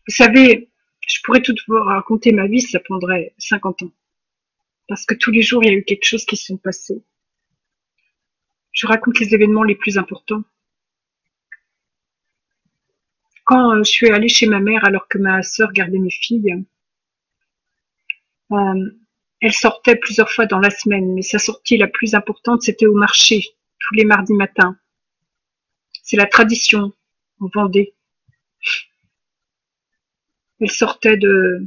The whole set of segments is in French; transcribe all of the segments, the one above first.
Vous savez, je pourrais tout vous raconter ma vie, ça prendrait 50 ans. Parce que tous les jours, il y a eu quelque chose qui se sont passés. Je raconte les événements les plus importants. Quand je suis allée chez ma mère alors que ma sœur gardait mes filles, euh, elle sortait plusieurs fois dans la semaine, mais sa sortie la plus importante, c'était au marché, tous les mardis matins. C'est la tradition en Vendée. Elle sortait de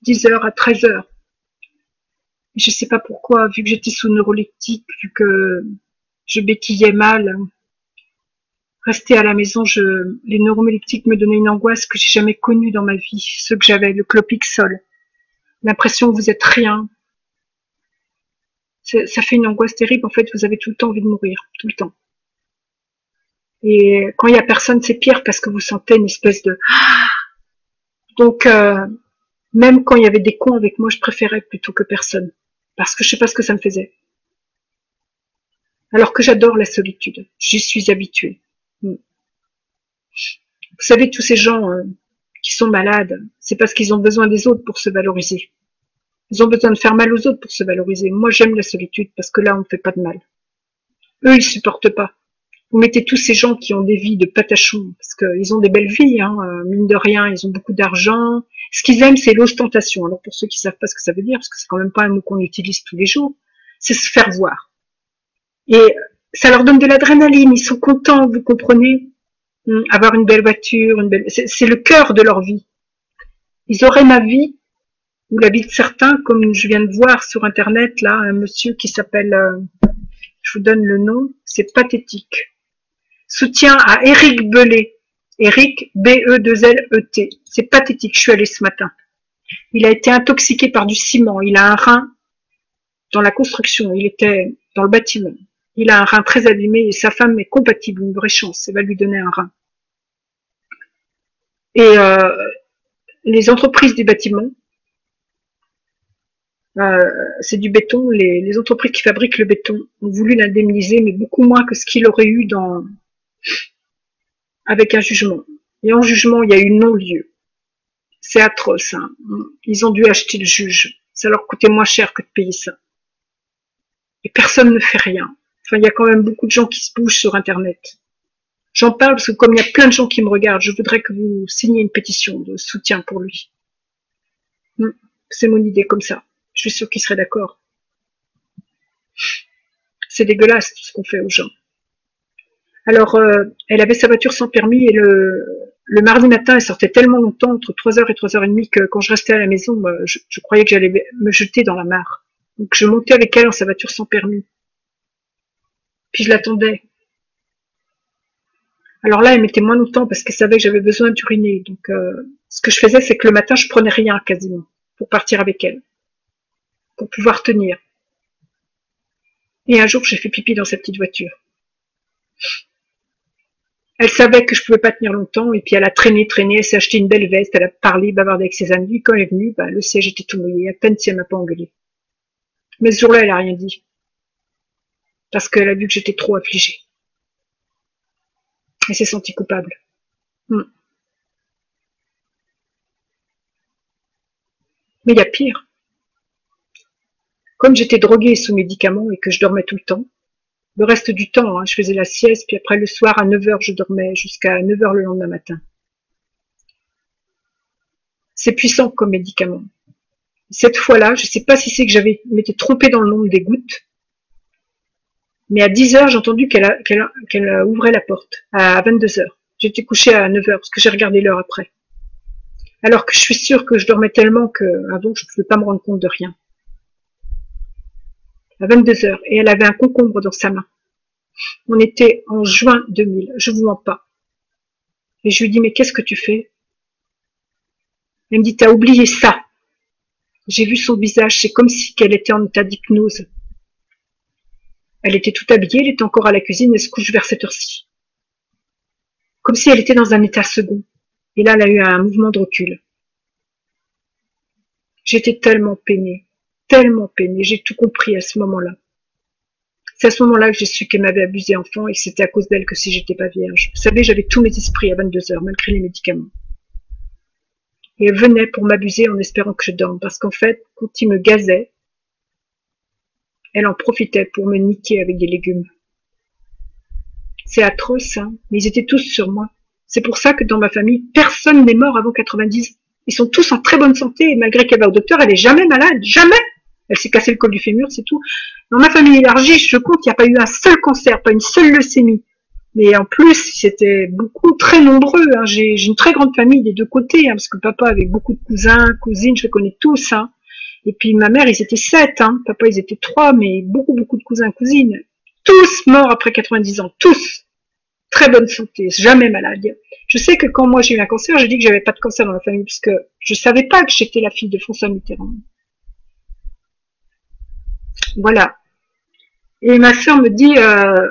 10 heures à 13 heures. Je sais pas pourquoi, vu que j'étais sous neuroleptique, vu que je béquillais mal, rester à la maison, les neuroleptiques me donnaient une angoisse que j'ai jamais connue dans ma vie, ceux que j'avais, le clopixol. L'impression que vous êtes rien. Ça fait une angoisse terrible, en fait, vous avez tout le temps envie de mourir, tout le temps. Et quand il y a personne, c'est pire parce que vous sentez une espèce de... Donc, même quand il y avait des cons avec moi, je préférais plutôt que personne. Parce que je sais pas ce que ça me faisait. Alors que j'adore la solitude. J'y suis habituée. Vous savez, tous ces gens qui sont malades, c'est parce qu'ils ont besoin des autres pour se valoriser. Ils ont besoin de faire mal aux autres pour se valoriser. Moi, j'aime la solitude parce que là, on ne fait pas de mal. Eux, ils supportent pas. Vous mettez tous ces gens qui ont des vies de patachons, parce qu'ils ont des belles vies, hein, mine de rien, ils ont beaucoup d'argent. Ce qu'ils aiment, c'est l'ostentation. Alors pour ceux qui savent pas ce que ça veut dire, parce que c'est quand même pas un mot qu'on utilise tous les jours, c'est se faire voir. Et ça leur donne de l'adrénaline, ils sont contents, vous comprenez, avoir une belle voiture, c'est le cœur de leur vie. Ils auraient ma vie, ou la vie de certains, comme je viens de voir sur internet, là, un monsieur qui s'appelle, je vous donne le nom, c'est pathétique. Soutien à Éric Bellet. Éric, B-E-2-L-E-T. C'est pathétique, je suis allée ce matin. Il a été intoxiqué par du ciment, il a un rein dans la construction, il était dans le bâtiment. Il a un rein très abîmé et sa femme est compatible, une vraie chance, elle va lui donner un rein. Et les entreprises du bâtiment, c'est du béton, les entreprises qui fabriquent le béton ont voulu l'indemniser, mais beaucoup moins que ce qu'il aurait eu avec un jugement. Et en jugement, il y a eu non-lieu. C'est atroce. Hein. Ils ont dû acheter le juge. Ça leur coûtait moins cher que de payer ça. Et personne ne fait rien. Enfin, il y a quand même beaucoup de gens qui se bougent sur Internet. J'en parle parce que comme il y a plein de gens qui me regardent, je voudrais que vous signiez une pétition de soutien pour lui. C'est mon idée comme ça. Je suis sûre qu'il serait d'accord. C'est dégueulasse tout ce qu'on fait aux gens. Alors, elle avait sa voiture sans permis et le mardi matin, elle sortait tellement longtemps, entre 3 heures et 3 heures et demie, que quand je restais à la maison, je croyais que j'allais me jeter dans la mare. Donc je montais avec elle dans sa voiture sans permis. Puis je l'attendais. Alors là, elle mettait moins longtemps parce qu'elle savait que j'avais besoin d'uriner. Donc ce que je faisais, c'est que le matin, je prenais rien quasiment pour partir avec elle, pour pouvoir tenir. Et un jour, j'ai fait pipi dans sa petite voiture. Elle savait que je pouvais pas tenir longtemps et puis elle a traîné, elle s'est acheté une belle veste, elle a parlé, bavardé avec ses amis. Quand elle est venue, le siège était tout mouillé, à peine si elle m'a pas engueulé. Mais ce jour-là, elle a rien dit. Parce qu'elle a vu que j'étais trop affligée. Elle s'est sentie coupable. Mais il y a pire. Comme j'étais droguée sous médicaments et que je dormais tout le temps, le reste du temps, je faisais la sieste, puis après le soir à 9 heures, je dormais jusqu'à 9 heures le lendemain matin. C'est puissant comme médicament. Cette fois-là, je ne sais pas si c'est que j'avais m'étais trompée dans le nombre des gouttes, mais à 10 heures, j'ai entendu qu'elle ouvrait la porte, à 22 heures. J'étais couchée à 9 heures, parce que j'ai regardé l'heure après. Alors que je suis sûre que je dormais tellement qu'avant, je ne pouvais pas me rendre compte de rien. À 22 heures, et elle avait un concombre dans sa main. On était en juin 2000, je vous mens pas. Et je lui dis, mais qu'est-ce que tu fais? Elle me dit, t'as oublié ça. J'ai vu son visage, c'est comme si qu'elle était en état d'hypnose. Elle était toute habillée, elle était encore à la cuisine, elle se couche vers cette heure-ci. Comme si elle était dans un état second. Et là, elle a eu un mouvement de recul. J'étais tellement peinée, j'ai tout compris à ce moment-là. C'est à ce moment-là que j'ai su qu'elle m'avait abusé enfant et que c'était à cause d'elle que si j'étais pas vierge. Vous savez, j'avais tous mes esprits à 22 heures, malgré les médicaments. Et elle venait pour m'abuser en espérant que je dorme. Parce qu'en fait, quand il me gazait, elle en profitait pour me niquer avec des légumes. C'est atroce, hein, mais ils étaient tous sur moi. C'est pour ça que dans ma famille, personne n'est mort avant 90. Ils sont tous en très bonne santé, et malgré qu'elle va au docteur, elle est jamais malade, jamais. Elle s'est cassé le col du fémur, c'est tout. Dans ma famille élargie, je compte, il n'y a pas eu un seul cancer, pas une seule leucémie. Mais en plus, c'était beaucoup, très nombreux. Hein. J'ai une très grande famille des deux côtés, hein, parce que papa avait beaucoup de cousins, cousines, je les connais tous. Hein. Et puis ma mère, ils étaient 7. Hein. Papa, ils étaient 3, mais beaucoup, beaucoup de cousins, cousines. Tous morts après 90 ans, tous. Très bonne santé, jamais malade. Je sais que quand moi j'ai eu un cancer, j'ai dit que j'avais pas de cancer dans la famille, parce que je savais pas que j'étais la fille de François Mitterrand. Voilà. Et ma sœur me dit,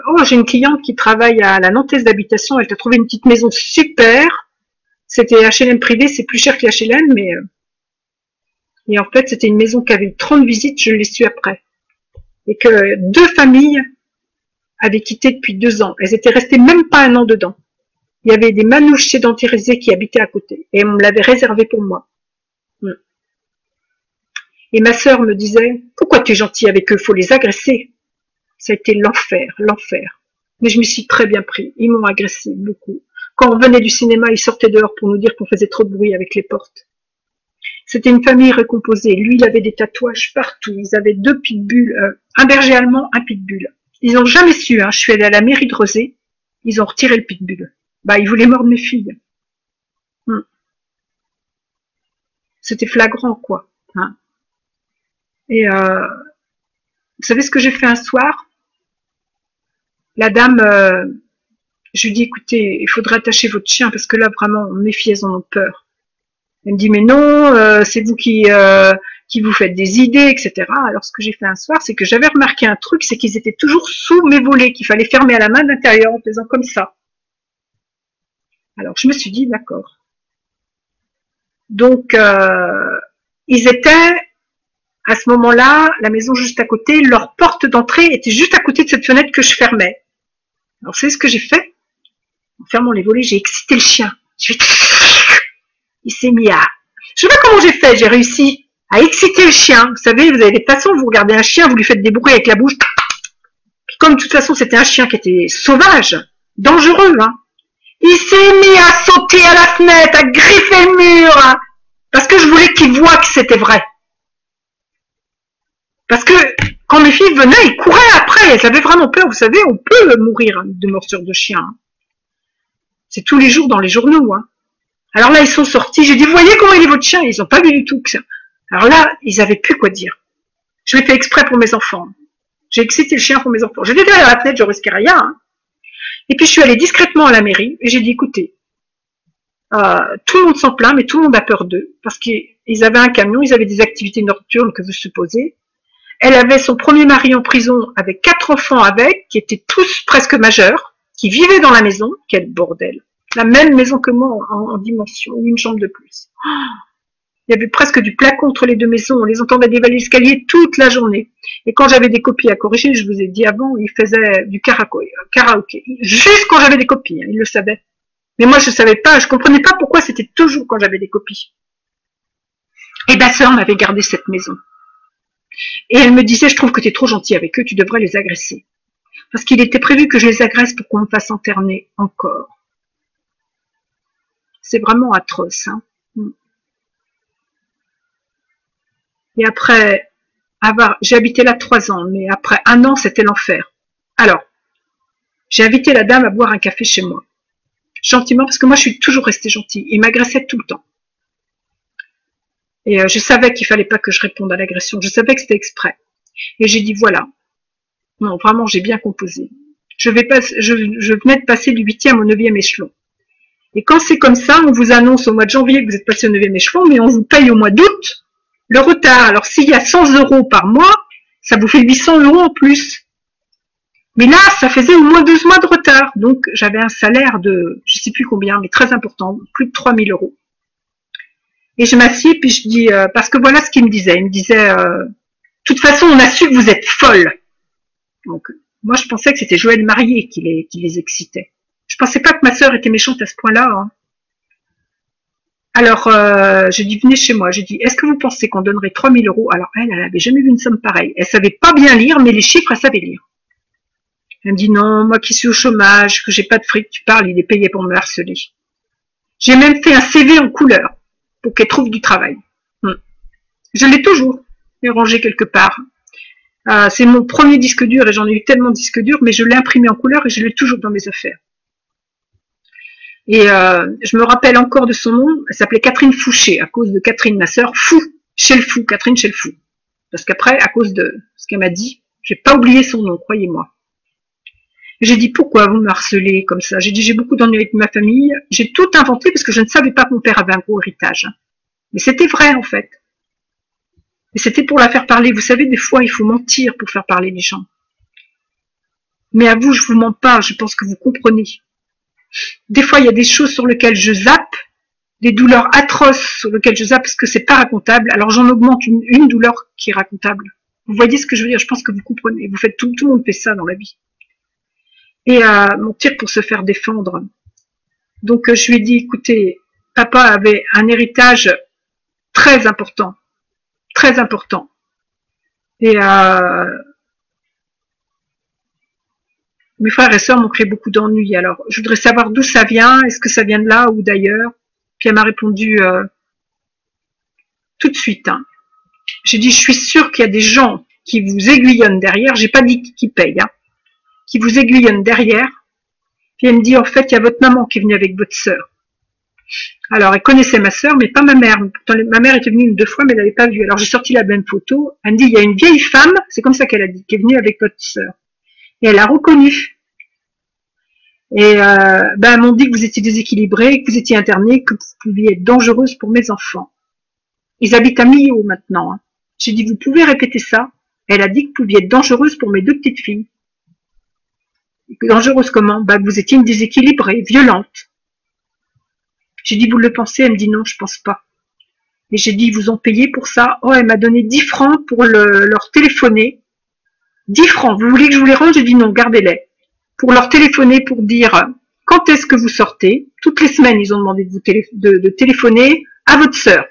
oh, j'ai une cliente qui travaille à la Nantaise d'habitation, elle t'a trouvé une petite maison super. C'était HLM privé, c'est plus cher que HLM, mais et en fait c'était une maison qui avait eu 30 visites, je l'ai su après. Et que 2 familles avaient quitté depuis 2 ans. Elles étaient restées même pas un an dedans. Il y avait des manouches sédentarisées qui habitaient à côté. Et on me l'avait réservé pour moi. Et ma sœur me disait, pourquoi tu es gentil avec eux, faut les agresser. Ça a été l'enfer, l'enfer. Mais je m'y suis très bien pris. Ils m'ont agressé beaucoup. Quand on venait du cinéma, ils sortaient dehors pour nous dire qu'on faisait trop de bruit avec les portes. C'était une famille recomposée. Lui, il avait des tatouages partout. Ils avaient 2 pitbulls, un berger allemand, un pitbull. Ils n'ont jamais su. Hein. Je suis allée à la mairie de Rezé. Ils ont retiré le pitbull. Bah, ils voulaient mordre mes filles. C'était flagrant, quoi. Hein. Et vous savez ce que j'ai fait un soir? La dame, je lui dis, écoutez, il faudrait attacher votre chien parce que là, vraiment, mes filles, elles en ont peur. Elle me dit, mais non, c'est vous qui vous faites des idées, etc. Alors, ce que j'ai fait un soir, c'est que j'avais remarqué un truc, c'est qu'ils étaient toujours sous mes volets, qu'il fallait fermer à la main d'intérieur en faisant comme ça. Alors, je me suis dit, d'accord. Donc, ils étaient, à ce moment-là, la maison juste à côté, leur porte d'entrée était juste à côté de cette fenêtre que je fermais. Alors, c'est ce que j'ai fait. En fermant les volets, j'ai excité le chien. Il s'est mis à... Je sais pas comment j'ai fait, j'ai réussi à exciter le chien. Vous savez, vous avez des façons, vous regardez un chien, vous lui faites des bruits avec la bouche. Puis comme de toute façon, c'était un chien qui était sauvage, dangereux, hein. Il s'est mis à sauter à la fenêtre, à griffer le mur, hein, parce que je voulais qu'il voie que c'était vrai. Parce que quand mes filles venaient, ils couraient après, elles avaient vraiment peur. Vous savez, on peut mourir de morsure de chien. Hein. C'est tous les jours dans les journaux. Hein. Alors là, ils sont sortis. J'ai dit, vous voyez comment il est votre chien? Ils n'ont pas vu du tout que ça. Alors là, ils avaient plus quoi dire. Je l'ai fait exprès pour mes enfants. J'ai excité le chien pour mes enfants. J'étais derrière la fenêtre, je risquais rien. Hein. Et puis je suis allée discrètement à la mairie et j'ai dit, écoutez, tout le monde s'en plaint, mais tout le monde a peur d'eux parce qu'ils avaient un camion, ils avaient des activités nocturnes que vous supposez. Elle avait son premier mari en prison avec 4 enfants avec, qui étaient tous presque majeurs, qui vivaient dans la maison. Quel bordel. La même maison que moi en dimension, une chambre de plus. Il y avait presque du plafond entre les 2 maisons. On les entendait dévaler l'escalier toute la journée. Et quand j'avais des copies à corriger, je vous ai dit avant, ils faisaient du karaoké. Juste quand j'avais des copies, hein, ils le savaient. Mais moi, je savais pas, je comprenais pas pourquoi c'était toujours quand j'avais des copies. Et ma sœur m'avait gardé cette maison. Et elle me disait, je trouve que tu es trop gentil avec eux, tu devrais les agresser. Parce qu'il était prévu que je les agresse pour qu'on me fasse interner encore. C'est vraiment atroce. Hein. Et après, j'ai habité là 3 ans, mais après 1 an, c'était l'enfer. Alors, j'ai invité la dame à boire un café chez moi. Gentiment, parce que moi, je suis toujours restée gentille. Il m'agressait tout le temps. Et je savais qu'il fallait pas que je réponde à l'agression. Je savais que c'était exprès. Et j'ai dit, voilà. Non, vraiment, j'ai bien composé. Je venais de passer du 8e au 9e échelon. Et quand c'est comme ça, on vous annonce au mois de janvier que vous êtes passé au 9e échelon, mais on vous paye au mois d'août le retard. Alors, s'il y a 100 € par mois, ça vous fait 800 € en plus. Mais là, ça faisait au moins 12 mois de retard. Donc, j'avais un salaire de, je sais plus combien, mais très important, plus de 3000 €. Et je m'assieds, puis je dis, parce que voilà ce qu'il me disait. Il me disait, de toute façon, on a su que vous êtes folle. Donc, moi, je pensais que c'était Joël Marié qui les excitait. Je pensais pas que ma sœur était méchante à ce point-là. Hein. Alors, j'ai dit, venez chez moi. J'ai dit, est-ce que vous pensez qu'on donnerait 3 000 euros? Alors, elle n'avait jamais vu une somme pareille. Elle savait pas bien lire, mais les chiffres, elle savait lire. Elle me dit, non, moi qui suis au chômage, que j'ai pas de fric, tu parles, il est payé pour me harceler. J'ai même fait un CV en couleur pour qu'elle trouve du travail. Je l'ai toujours. Je l'ai rangé quelque part. C'est mon premier disque dur et j'en ai eu tellement de disques durs, mais je l'ai imprimé en couleur et je l'ai toujours dans mes affaires. Et je me rappelle encore de son nom, elle s'appelait Catherine Fouché, à cause de Catherine, ma sœur, fou, chez le fou, Catherine chez le fou. Parce qu'après, à cause de ce qu'elle m'a dit, j'ai pas oublié son nom, croyez-moi. J'ai dit, pourquoi vous me harcelez comme ça? J'ai dit, j'ai beaucoup d'ennuis avec ma famille. J'ai tout inventé parce que je ne savais pas que mon père avait un gros héritage. Mais c'était vrai, en fait. Et c'était pour la faire parler. Vous savez, des fois, il faut mentir pour faire parler les gens. Mais à vous, je vous mens pas. Je pense que vous comprenez. Des fois, il y a des choses sur lesquelles je zappe, des douleurs atroces sur lesquelles je zappe parce que c'est pas racontable. Alors, j'en augmente une douleur qui est racontable. Vous voyez ce que je veux dire? Je pense que vous comprenez. Vous faites tout le monde fait ça dans la vie. Et mentir pour se faire défendre. Donc, je lui ai dit, écoutez, papa avait un héritage très important. Très important. Et mes frères et sœurs m'ont créé beaucoup d'ennuis. Alors, je voudrais savoir d'où ça vient. Est-ce que ça vient de là ou d'ailleurs? Puis elle m'a répondu tout de suite. Hein. J'ai dit, je suis sûre qu'il y a des gens qui vous aiguillonnent derrière. J'ai pas dit qui payent. Hein, qui vous aiguillonnent derrière. Puis elle me dit, en fait, il y a votre maman qui est venue avec votre sœur. Alors, elle connaissait ma sœur, mais pas ma mère. Pourtant, ma mère était venue une ou deux fois, mais elle l'avait pas vue. Alors, j'ai sorti la même photo. Elle me dit, il y a une vieille femme, c'est comme ça qu'elle a dit, qui est venue avec votre sœur. Et elle a reconnu. Et elles m'ont dit que vous étiez déséquilibrée, que vous étiez internée, que vous pouviez être dangereuse pour mes enfants. Ils habitent à Millau maintenant. Hein. J'ai dit, vous pouvez répéter ça? Elle a dit que vous pouviez être dangereuse pour mes deux petites filles. Dangereuse comment? Que vous étiez une déséquilibrée, violente. J'ai dit, vous le pensez? Elle me dit, non, je pense pas. Et j'ai dit, ils vous ont payé pour ça? Oh, elle m'a donné 10 francs pour leur téléphoner. 10 francs. Vous voulez que je vous les rende? J'ai dit, non, gardez-les. Pour leur téléphoner, pour dire, quand est-ce que vous sortez? Toutes les semaines, ils ont demandé de téléphoner à votre sœur.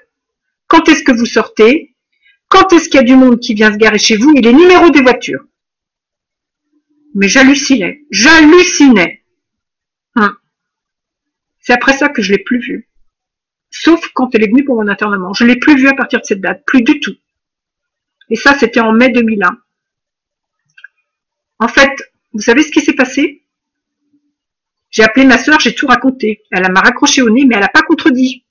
Quand est-ce que vous sortez? Quand est-ce qu'il y a du monde qui vient se garer chez vous? Et les numéros des voitures. Mais j'hallucinais. J'hallucinais. Hein. C'est après ça que je l'ai plus vue. Sauf quand elle est venue pour mon internement. Je l'ai plus vue à partir de cette date. Plus du tout. Et ça, c'était en mai 2001. En fait, vous savez ce qui s'est passé? J'ai appelé ma sœur, j'ai tout raconté. Elle m'a raccroché au nez, mais elle n'a pas contredit.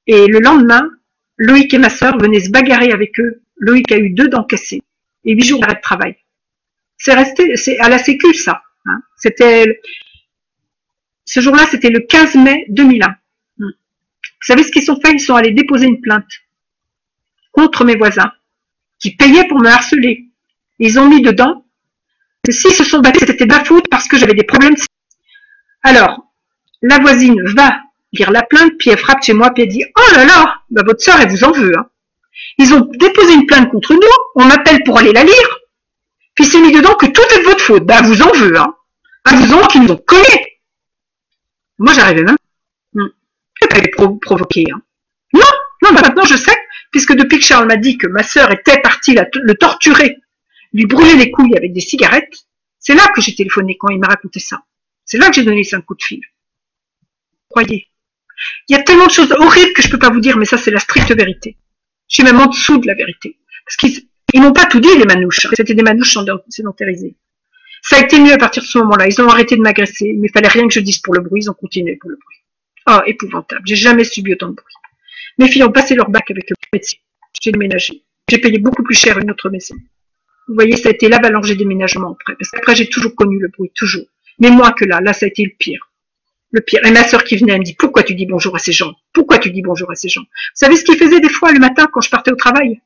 Et le lendemain, Loïc et ma sœur venaient se bagarrer avec eux. Loïc a eu 2 dents cassées et 8 jours d'arrêt de travail. C'est resté, c'est à la sécu, ça. Hein. Ce jour-là, c'était le 15 mai 2001. Vous savez ce qu'ils ont fait? Ils sont allés déposer une plainte contre mes voisins qui payaient pour me harceler. Ils ont mis dedans que s'ils se sont battus, c'était de ma faute parce que j'avais des problèmes. Alors, la voisine va lire la plainte, puis elle frappe chez moi, puis elle dit, oh là là, votre sœur, elle vous en veut. Hein. Ils ont déposé une plainte contre nous, on m'appelle pour aller la lire, puis c'est mis dedans que tout est de votre faute. Elle vous en veut. Hein. Elle vous en veut, qu'ils nous ont collés. Moi, j'arrivais même. Je pas les provoquer. Hein. Non, maintenant je sais, puisque depuis que Charles m'a dit que ma sœur était partie le torturer, lui brûler les couilles avec des cigarettes, c'est là que j'ai téléphoné quand il m'a raconté ça. C'est là que j'ai donné 5 coups de fil. Croyez. Il y a tellement de choses horribles que je peux pas vous dire, mais ça c'est la stricte vérité. Je suis même en dessous de la vérité. Parce qu'ils n'ont pas tout dit, les manouches. C'était des manouches sédentarisées. Ça a été mieux à partir de ce moment-là. Ils ont arrêté de m'agresser, mais il fallait rien que je dise pour le bruit, ils ont continué pour le bruit. Oh, épouvantable. J'ai jamais subi autant de bruit. Mes filles ont passé leur bac avec le médecin. J'ai déménagé. J'ai payé beaucoup plus cher une autre maison. Vous voyez, ça a été l'avalanche des déménagements après. Parce qu'après, j'ai toujours connu le bruit, toujours. Mais moins que là, ça a été le pire. Le pire. Et ma sœur qui venait, elle me dit, pourquoi tu dis bonjour à ces gens? Pourquoi tu dis bonjour à ces gens? Vous savez ce qu'ils faisaient des fois le matin quand je partais au travail?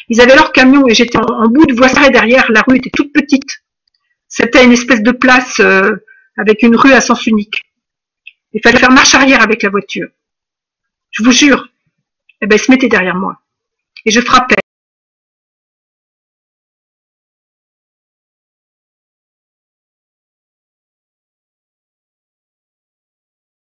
Ils avaient leur camion et j'étais en bout de voie et derrière, la rue était toute petite. C'était une espèce de place avec une rue à sens unique. Il fallait faire marche arrière avec la voiture. Je vous jure. Eh ben, ils se mettaient derrière moi. Et je frappais.